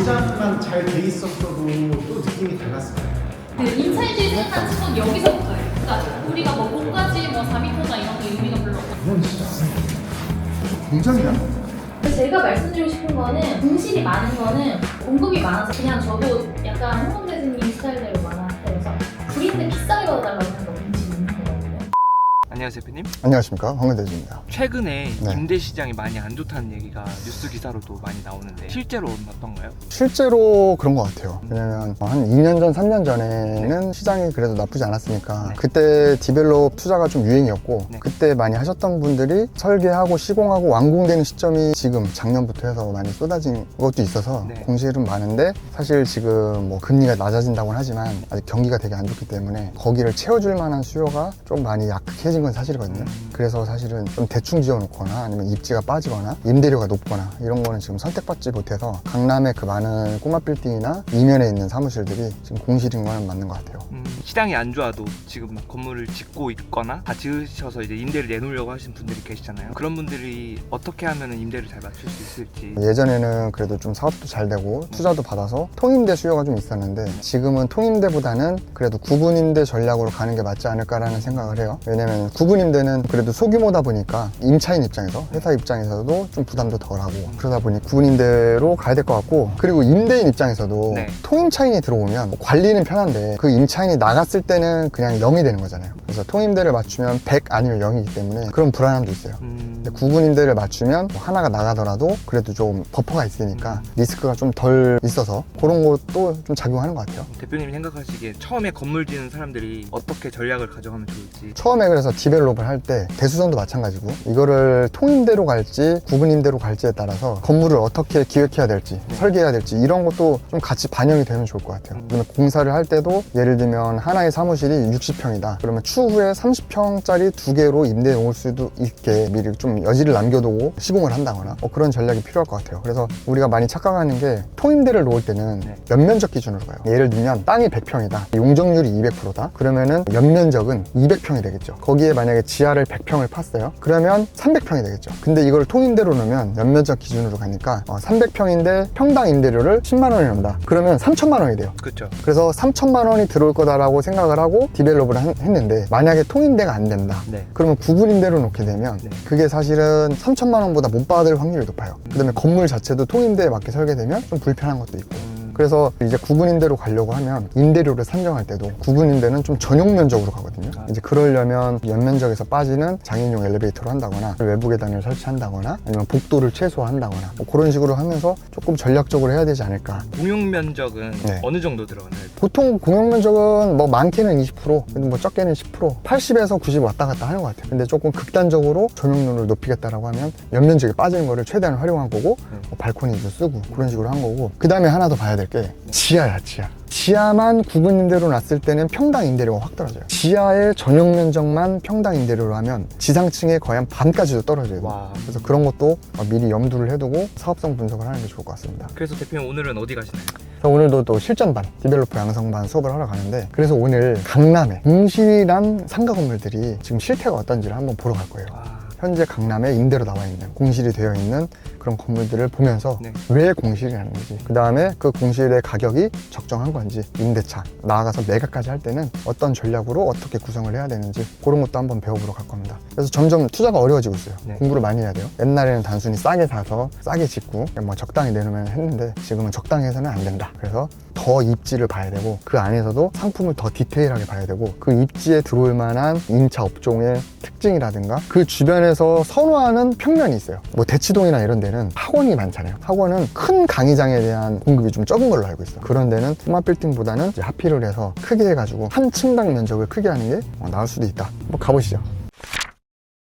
제작만 잘 돼 있었어도 또 느낌이 달랐을까요? 그 인사이드에 생각하는 건 여기서부터예요. 그러니까 우리가 뭐 공까지 뭐 4m나 이런 게 의미가 별로 없고. 이건 진짜 저 공장이야? 제가 말씀드리고 싶은 거는 공실이 많은 거는 공급이 많아서 그냥 저도 약간 홍범 대표님 스타일대로 많아서 브랜드 비싸게 받아달라고 하니까 공실이 있는 거거든요. 안녕하세요 대표님. 안녕하십니까, 황근대주입니다. 최근에 네. 임대 시장이 많이 안 좋다는 얘기가 뉴스 기사로도 많이 나오는데 실제로 어떤가요? 실제로 그런 것 같아요. 왜냐면 한 2년 전, 3년 전에는 시장이 그래도 나쁘지 않았으니까 네. 그때 디벨롭 투자가 좀 유행이었고 네. 그때 많이 하셨던 분들이 설계하고 시공하고 완공되는 시점이 지금 작년부터 해서 많이 쏟아진 것도 있어서 네. 공실은 많은데 사실 지금 뭐 금리가 낮아진다고는 하지만 아직 경기가 되게 안 좋기 때문에 거기를 채워줄 만한 수요가 좀 많이 약해진 건 사실이거든요. 그래서 사실은 좀 대충 지어놓거나 아니면 입지가 빠지거나 임대료가 높거나 이런 거는 지금 선택받지 못해서 강남의 그 많은 꼬마 빌딩이나 이면에 있는 사무실들이 지금 공실인 거는 맞는 것 같아요. 시장이 안 좋아도 지금 막 건물을 짓고 있거나 다 지으셔서 이제 임대를 내놓으려고 하시는 분들이 계시잖아요. 그런 분들이 어떻게 하면 임대를 잘 맞출 수 있을지. 예전에는 그래도 좀 사업도 잘 되고 투자도 받아서 통임대 수요가 좀 있었는데 지금은 통임대보다는 그래도 구분임대 전략으로 가는 게 맞지 않을까라는 생각을 해요. 왜냐면 구분임대는 그래도 소규모다 보니까 임차인 입장에서 회사 입장에서도 좀 부담도 덜하고 그러다 보니 구분임대로 가야 될 것 같고, 그리고 임대인 입장에서도 네. 통임차인이 들어오면 뭐 관리는 편한데 그 임차인이 나갔을 때는 그냥 0이 되는 거잖아요. 그래서 통임대를 맞추면 100 아니면 0이기 때문에 그런 불안함도 있어요. 근데 구분임대를 맞추면 뭐 하나가 나가더라도 그래도 좀 버퍼가 있으니까 리스크가 좀 덜 있어서 그런 것도 좀 작용하는 것 같아요. 대표님이 생각하시기에 처음에 건물 짓는 사람들이 어떻게 전략을 가져가면 좋을지. 처음에 그래서 디벨롭을 할 때 대수전도 마찬가지고 이거를 통임대로 갈지 구분임대로 갈지에 따라서 건물을 어떻게 기획해야 될지 설계해야 될지 이런 것도 좀 같이 반영이 되면 좋을 것 같아요. 그러면 공사를 할 때도 예를 들면 하나의 사무실이 60평이다 그러면 추후에 30평짜리 2개로 임대해 놓을 수도 있게 미리 좀 여지를 남겨두고 시공을 한다거나 그런 전략이 필요할 것 같아요. 그래서 우리가 많이 착각하는 게 통임대를 놓을 때는 연면적 기준으로 가요. 예를 들면 땅이 100평이다 용적률이 200%다 그러면은 연면적은 200평이 되겠죠. 거기에 만약에 지하를 100평을 팠어요 그러면 300평이 되겠죠. 근데 이걸 통임대로 놓으면 연면적 기준으로 가니까 300평인데 평당 임대료를 10만 원이 넘다 그러면 3천만 원이 돼요. 그렇죠. 그래서 3천만 원이 들어올 거다라고 생각을 하고 디벨롭을 했는데 만약에 통임대가 안 된다 네. 그러면 구분임대로 놓게 되면 네. 그게 사실은 3천만 원보다 못 받을 확률이 높아요. 그 다음에 건물 자체도 통임대에 맞게 설계되면 좀 불편한 것도 있고 그래서 이제 구분임대로 가려고 하면 임대료를 산정할 때도 구분임대는 좀 전용 면적으로 가거든요. 이제 그러려면 연면적에서 빠지는 장인용 엘리베이터로 한다거나 외부 계단을 설치한다거나 아니면 복도를 최소화한다거나 뭐 그런 식으로 하면서 조금 전략적으로 해야 되지 않을까. 공용 면적은 네. 어느 정도 들어가나요? 보통 공용 면적은 뭐 많게는 20% 그래도 뭐 적게는 10% 80에서 90 왔다 갔다 하는 것 같아요. 근데 조금 극단적으로 전용률을 높이겠다라고 하면 연면적이 빠지는 거를 최대한 활용한 거고 뭐 발코니도 쓰고 그런 식으로 한 거고 그 다음에 하나 더 봐야 될 게 지하야. 지하만 구분임대로 놨을 때는 평당 임대료가 확 떨어져요. 지하의 전용 면적만 평당 임대료로 하면 지상층의 거의 한 반까지도 떨어져요. 와. 그래서 그런 것도 미리 염두를 해두고 사업성 분석을 하는 게 좋을 것 같습니다. 그래서 대표님 오늘은 어디 가시나요? 오늘도 또 실전반, 디벨로퍼 양성반 수업을 하러 가는데 그래서 오늘 강남에 공실이란 상가 건물들이 지금 실태가 어떤지를 한번 보러 갈 거예요. 현재 강남에 임대로 나와 있는 공실이 되어 있는 그런 건물들을 보면서 왜 공실이 나는지 그 다음에 그 공실의 가격이 적정한 건지 임대차 나아가서 매각까지 할 때는 어떤 전략으로 어떻게 구성을 해야 되는지 그런 것도 한번 배워보러 갈 겁니다. 그래서 점점 투자가 어려워지고 있어요. 공부를 많이 해야 돼요. 옛날에는 단순히 싸게 사서 싸게 짓고 뭐 적당히 내놓으면 했는데 지금은 적당히 해서는 안 된다. 그래서 더 입지를 봐야 되고 그 안에서도 상품을 더 디테일하게 봐야 되고 그 입지에 들어올 만한 임차 업종의 특징이라든가 그 주변에서 선호하는 평면이 있어요. 뭐 대치동이나 이런 데는 학원이 많잖아요. 학원은 큰 강의장에 대한 공급이 좀 적은 걸로 알고 있어요. 그런 데는 소마 빌딩보다는 이제 하필을 해서 크게 해가지고 한 층당 면적을 크게 하는 게 나을 수도 있다. 한번 가보시죠.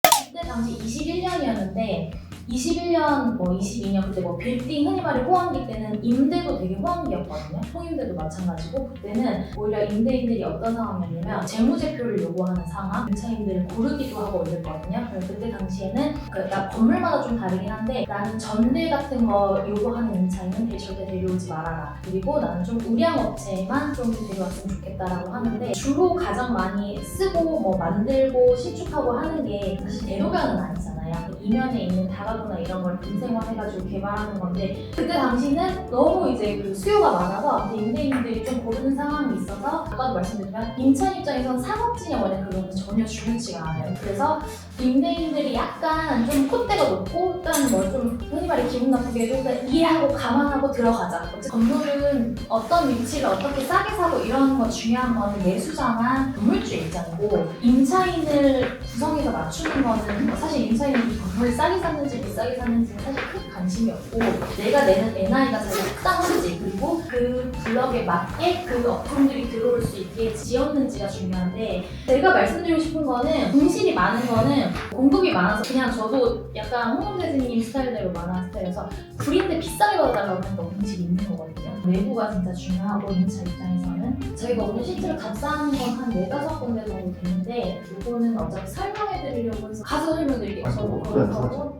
그때 당시 21년이었는데 21년, 뭐 22년 그때 뭐 빌딩 흔히 말해 호황기 때는 임대도 되게 호황기였거든요. 통임대도 마찬가지고 그때는 오히려 임대인들이 어떤 상황이었냐면 재무제표를 요구하는 상황, 임차인들을 고르기도 하고 이랬거든요. 그래서 그때 당시에는 그러니까 건물마다 좀 다르긴 한데 나는 전대 같은 거 요구하는 임차인은 절대 데려오지 말아라. 그리고 나는 좀 우량 업체만 좀 데려왔으면 좋겠다라고 하는데 주로 가장 많이 쓰고 뭐 만들고 신축하고 하는 게 사실 대로변은 아니잖아요. 이면에 있는 다가구나 이런 걸 금생화해가지고 개발하는 건데 그때 당시는 너무 이제 그 수요가 많아서 임대인들이 좀 고르는 상황이 있어서 아까도 말씀드렸지만 임차인 입장에서는 상업지냐 원래 그건 전혀 중요치가 않아요. 그래서 임대인들이 약간 좀 콧대가 높고 일단 뭐 좀 흔히 말해 기분 나쁘게 해도 그냥 이해하고 감안하고 들어가자. 어쨌든 건물은 어떤 위치를 어떻게 싸게 사고 이런 거 중요한 거는 매수자나 건물주의 입장이고 임차인을 구성해서 맞추는 거는 사실 임차인은 이 건물을 싸게 샀는지 비싸게 샀는지는 사실 큰 관심이 없고 내가 내는 NI가 잘 적당한지 그리고 그 블럭에 맞게 그 업종들이 들어올 수 있게 지었는지가 중요한데 제가 말씀드리고 싶은 거는 공실이 많은 거는 공급이 많아서 그냥 저도 약간 홍범 대표님 스타일대로 만화한 스타일이어서 불인데 비싸게 받아달라고 하니까 공실이 있는 거거든요. 내부가 진짜 중요하고 임차 입장에서는 저희가 오늘 실제로 답사하는 건 한 4-5군데 정도 되는데 이거는 어차피 설명해 드리려고 해서 가서 설명드릴게요. 저도 그런 거고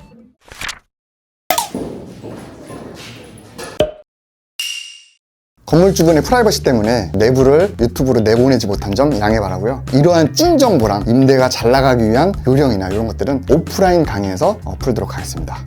건물주분의 프라이버시 때문에 내부를 유튜브로 내보내지 못한 점 양해 바라고요. 이러한 찐 정보랑 임대가 잘 나가기 위한 요령이나 이런 것들은 오프라인 강의에서 풀도록 하겠습니다.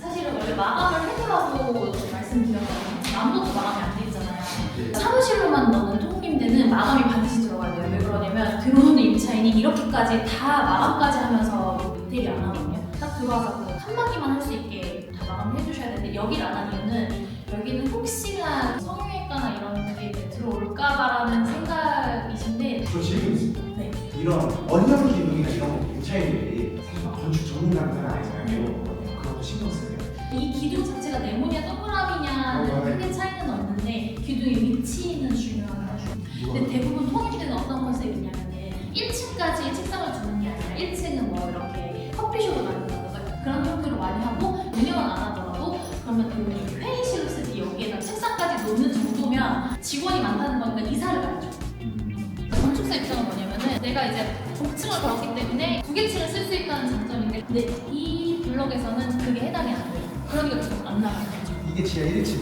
사실은 원래 마감을 해주라고 말씀드렸거든요. 아무것도 마감이 안 돼 있잖아요. 사무실로만 넣는 통임대는 마감이 반드시 들어가야 돼요. 왜 그러냐면 들어오는 임차인이 이렇게까지 다 마감까지 하면서 인테리어 안 하거든요. 딱 들어와서 그 한마디만 할 수 있게 다 마감을 해주셔야 되는데 여기를 안 한 이유는 여기는 혹시나 성형외과나 이런 게 들어올까봐라는 생각이신데 저 질문 있습니다. 네. 이런 원형 기둥이나 이런 거 임차인들이 사실 막 건축 전문가는 아니잖아요. 그것도 신경 쓰세요. 이 기둥 자체가 네모냐 동그라미냐는 크게 차이는 없는데 기둥의 위치는 중요하죠. 근데 대부분 통일되는 어떤 컨셉이냐면은 1층까지 책상을 두는 게 아니라 1층은 뭐 이렇게 커피숍을 만든다든가 그런 형태로 많이 하고 운영은 안 하더라도 그러면 그 회의실을 쓰지 여기에다 책상까지 놓는 정도면 직원이 많다는 거니까 이사를 가야죠. 건축사 입장은 뭐냐면은 내가 이제 복층을 걸었기 때문에 2개층을 쓸 수 있다는 장점인데 근데 이 블럭에서는 그게 해당이 안 돼요. 그러니까 지금 안 나가는 거죠. 이게 지하 1층.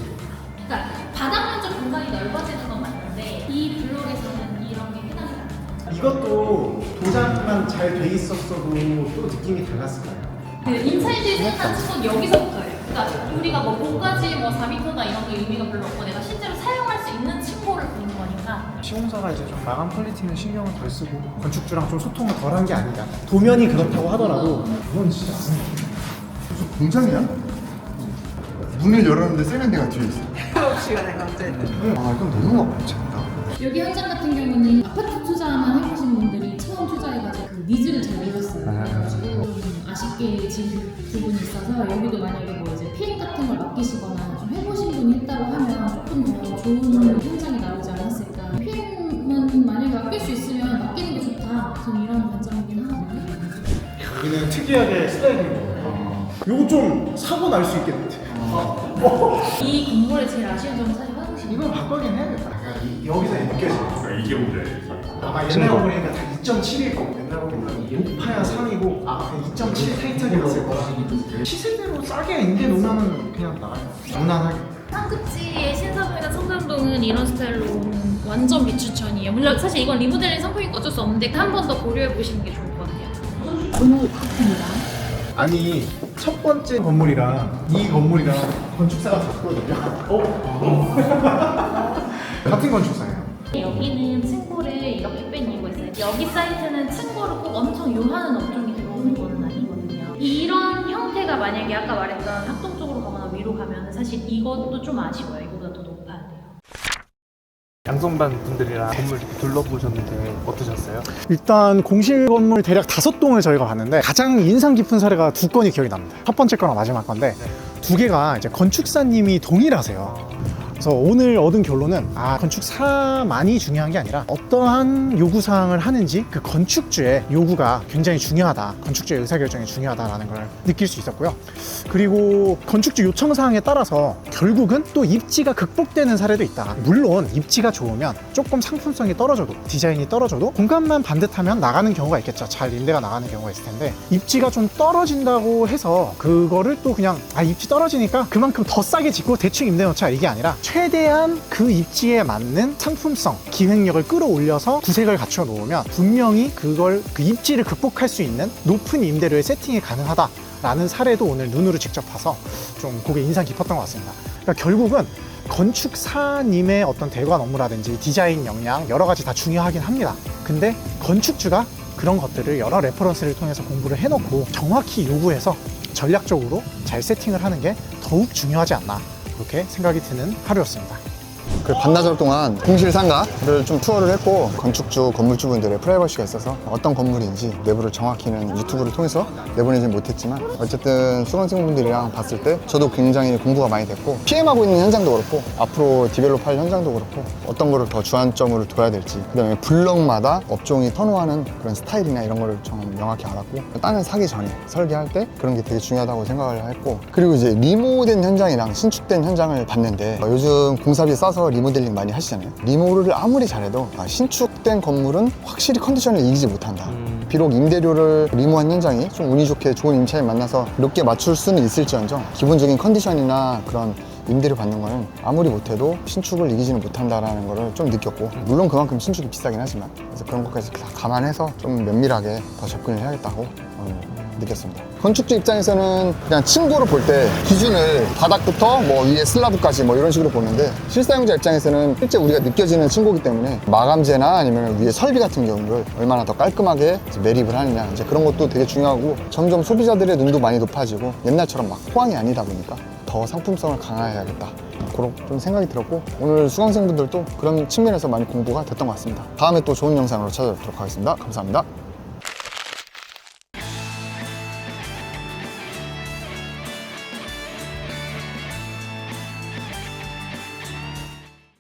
그러니까 바닥 면적 공간이 넓어지는 건 맞는데 이 블록에서는 이런 게 해당이 안 돼요. 이것도 도장만 잘 돼 있었어도 또 느낌이 달랐을까요? 그 임차인들이 생각하는 층은 여기서부터예요. 그러니까 우리가 뭐 공까지 뭐 4m다 이런 게 의미가 별로 없고 내가 실제로 사용할 수 있는 층고를 보는 거니까 시공사가 이제 좀 마감 퀄리티는 신경을 덜 쓰고 건축주랑 좀 소통을 덜 덜한 게 아니다. 도면이 그렇다고 하더라도 그건 진짜 무슨 공장이야? 문을 열었는데 세면대가 뒤에 있어. 시간에 강제. 아, 이건 너무 괜찮다. 여기 현장 같은 경우는 아파트 투자만 해보신 분들이 처음 투자해가지고 그 니즈를 잘 모르겠어요. 그래가지고 좀 아쉽게 지금 부분이 있어서 여기도 만약에 뭐 이제 PM 같은 걸 맡기시거나 좀 해보신 분이 있다고 하면 조금 더 좋은 현장이 나오지 않았을까. PM은 만약에 맡길 수 있으면 맡기는 게 좋다. 전 이런 관점이긴 하거든요. 여기는 특이하게 스타일인 거예요. 요거 좀 사고 날 수 있겠는데. 이 건물의 제일 아쉬운 점은 사실 화장실. 이건 바꾸긴 해야겠다. 여기서 느껴지는 이게 문제예요. 아마 옛날 보니까 다 2.7일 거고 옛날 보니까 높아야 3이고 아마 그냥 2.7 타이트하게 났을 거라 시세대로 싸게 임대 놓으면 그냥 나가요. 무난하게. 상급지의 신사동이나 청담동은 이런 스타일로는 완전 비추천이에요. 물론 사실 이건 리모델링 상품이니까 어쩔 수 없는데 한 번 더 고려해 보시는 게 좋을 것 같아요. 너무 바쁩니다. 아니 첫 번째 건물이랑 이 건물이랑 건축사가 같거든요. 같은 건축사예요. 여기는 층고를 이렇게 뺀 이유가 있어요. 여기 사이트는 층고를 꼭 엄청 요하는 업종이 들어오는 건 아니거든요. 이런 형태가 만약에 아까 말했던 합동 쪽으로 가거나 위로 가면 사실 이것도 좀 아쉬워요. 이거보다 더 높아야 돼요. 양성반 분들이랑 건물 이렇게 둘러보셨는데 어떠셨어요? 일단 공실 건물 대략 5동을 저희가 봤는데 가장 인상 깊은 사례가 2건이 기억이 납니다. 첫 번째 거랑 마지막 건데 2개가 이제 건축사님이 동일하세요. 그래서 오늘 얻은 결론은 건축사만이 중요한 게 아니라 어떠한 요구사항을 하는지 그 건축주의 요구가 굉장히 중요하다, 건축주의 의사결정이 중요하다라는 걸 느낄 수 있었고요. 그리고 건축주 요청사항에 따라서 결국은 또 입지가 극복되는 사례도 있다. 물론 입지가 좋으면 조금 상품성이 떨어져도, 디자인이 떨어져도 공간만 반듯하면 나가는 경우가 있겠죠. 잘 임대가 나가는 경우가 있을 텐데 입지가 좀 떨어진다고 해서 그거를 또 그냥 입지 떨어지니까 그만큼 더 싸게 짓고 대충 임대 넣자 이게 아니라 최대한 그 입지에 맞는 상품성, 기획력을 끌어올려서 구색을 갖춰 놓으면 분명히 그 입지를 극복할 수 있는 높은 임대료의 세팅이 가능하다라는 사례도 오늘 눈으로 직접 봐서 좀 그게 인상 깊었던 것 같습니다. 그러니까 결국은 건축사님의 어떤 대관 업무라든지 디자인 역량 여러 가지 다 중요하긴 합니다. 근데 건축주가 그런 것들을 여러 레퍼런스를 통해서 공부를 해놓고 정확히 요구해서 전략적으로 잘 세팅을 하는 게 더욱 중요하지 않나, 그렇게 생각이 드는 하루였습니다. 그 반나절 동안 공실 상가를 좀 투어를 했고, 건축주, 건물주분들의 프라이버시가 있어서 어떤 건물인지 내부를 정확히는 유튜브를 통해서 내보내진 못했지만, 어쨌든 수강생분들이랑 봤을 때 저도 굉장히 공부가 많이 됐고, PM하고 있는 현장도 그렇고 앞으로 디벨롭할 현장도 그렇고 어떤 거를 더 주안점으로 둬야 될지, 그 다음에 블럭마다 업종이 선호하는 그런 스타일이나 이런 거를 좀 명확히 알았고, 땅을 사기 전에 설계할 때 그런 게 되게 중요하다고 생각을 했고, 그리고 이제 리모된 현장이랑 신축된 현장을 봤는데, 요즘 공사비 싸서 리모델링 많이 하시잖아요. 리모를 아무리 잘해도 신축된 건물은 확실히 컨디션을 이기지 못한다. 비록 임대료를 리모한 현장이 좀 운이 좋게 좋은 임차인 만나서 높게 맞출 수는 있을지언정, 기본적인 컨디션이나 그런 임대료 받는 거는 아무리 못해도 신축을 이기지는 못한다라는 거를 좀 느꼈고, 물론 그만큼 신축이 비싸긴 하지만, 그래서 그런 것까지 다 감안해서 좀 면밀하게 더 접근을 해야겠다고 느꼈습니다. 건축주 입장에서는 그냥 층고를 볼 때 기준을 바닥부터 뭐 위에 슬라브까지 뭐 이런 식으로 보는데, 실사용자 입장에서는 실제 우리가 느껴지는 층고기 때문에 마감재나 아니면 위에 설비 같은 경우를 얼마나 더 깔끔하게 매립을 하느냐, 이제 그런 것도 되게 중요하고, 점점 소비자들의 눈도 많이 높아지고 옛날처럼 막 호황이 아니다 보니까 더 상품성을 강화해야겠다, 그런 좀 생각이 들었고, 오늘 수강생분들도 그런 측면에서 많이 공부가 됐던 것 같습니다. 다음에 또 좋은 영상으로 찾아뵙도록 하겠습니다. 감사합니다.